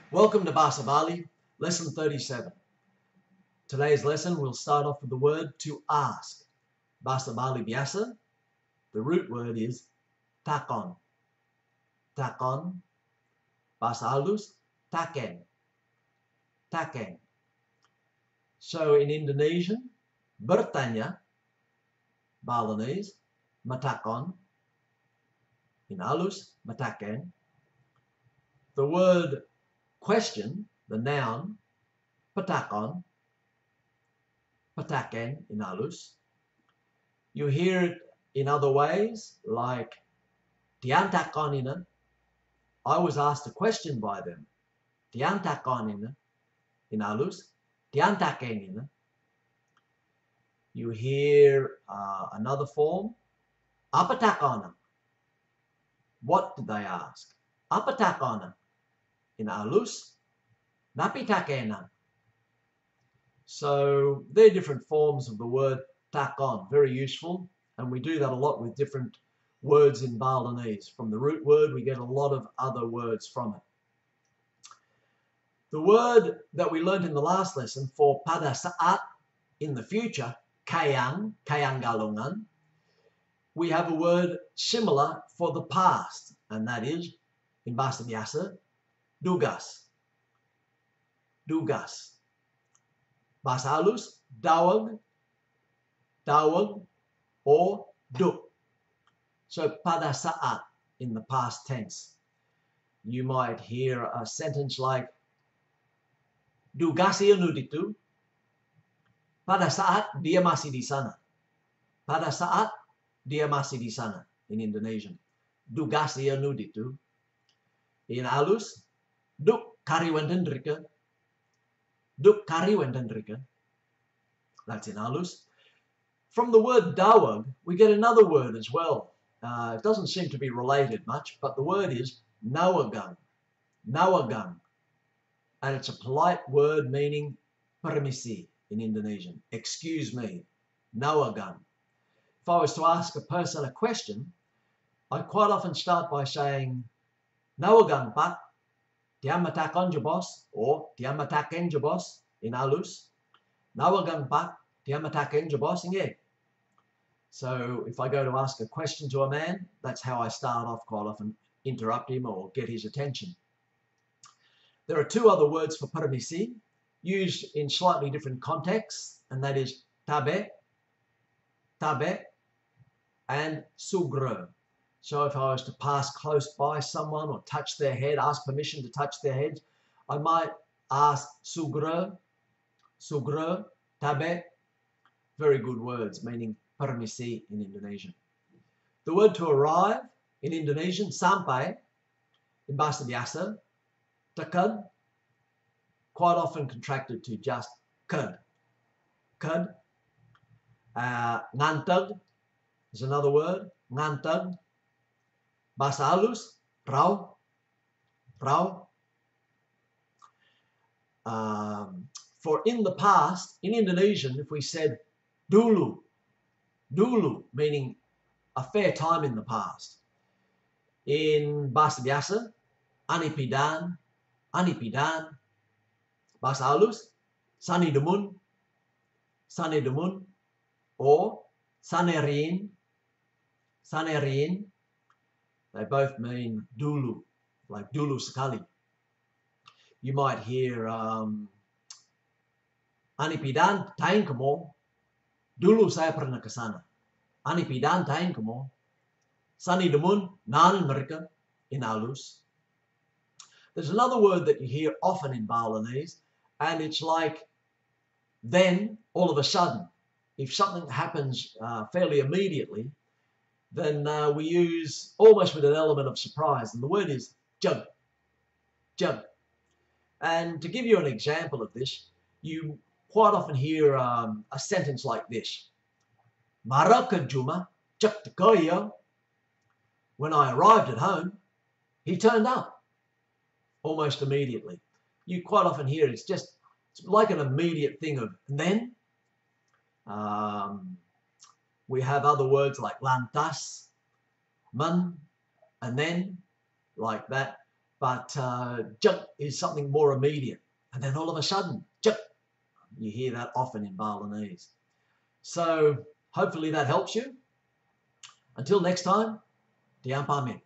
Welcome to Bahasa Bali, lesson 37. Today's lesson we'll start off with the word to ask. Bahasa Bali biasa, the root word is takon. Takon, bahasa halus, taken. Taken. So in Indonesian, bertanya, Balinese, matakon. In halus, mataken. The word question, the noun, patakon, pataken in halus. You hear it in other ways, like diantakon ina. I was asked a question by them. Diantakon ina in halus, diantaken ina. You hear another form, apa takona. What did they ask? Apa takona in halus, napi takena. So they're different forms of the word takon, very useful, and we do that a lot with different words in Balinese. From the root word, we get a lot of other words from it. The word that we learned in the last lesson for pada saat, in the future, kayang galungan, we have a word similar for the past, and that is, in bahasa biasa, dugas. Dugas. Bahasa halus, dawag, or duk. So pada saat in the past tense. You might hear a sentence like, dugas ilmu itu, pada saat dia masih di sana. Pada saat dia masih di sana in Indonesian. Dugas ilmu itu. In halus, duk kariwendendrika. Duk kariwendendrika. That's in halus. From the word dawag, we get another word as well. It doesn't seem to be related much, but the word is nawagang. Nawagang. And it's a polite word meaning permisi in Indonesian. Excuse me. Nawagang. If I was to ask a person a question, I quite often start by saying, nawagang pak, dia matakon je bos, or dia mataken je bos in halus. Nawagang pak, dia mataken je bos inge. So if I go to ask a question to a man, that's how I start off quite often, interrupt him or get his attention. There are two other words for permisi, used in slightly different contexts, and that is tabe, and sugro. So if I was to pass close by someone or touch their head, ask permission to touch their head, I might ask sugro, tabe. Very good words, meaning permisi in Indonesian. The word to arrive in Indonesian, sampai, in bahasa biasa, tekad, quite often contracted to just kad. Kad. Ngantag is another word, ngantag. Bahasa halus, rau. For in the past, in Indonesian, if we said dulu, meaning a fair time in the past. In bahasa biasa, anipidan. Bahasa halus, sani demun, or sanerin. They both mean dulu, like dulu sekali. You might hear anipidan tain kemo, dulu saya pernah ke sana. Anipidan tain kemo, sani demun nan mereka in halus. There's another word that you hear often in Balinese, and it's like then, all of a sudden. If something happens fairly immediately, then we use almost with an element of surprise, and the word is jug. And to give you an example of this, you quite often hear a sentence like this. Maraka Juma, cak tekoyo. When I arrived at home, he turned up almost immediately. You quite often hear it's like an immediate thing of and then. We have other words like lantas, man, and then, like that. But junk is something more immediate. And then all of a sudden, junk. You hear that often in Balinese. So hopefully that helps you. Until next time, Dian Pa Min.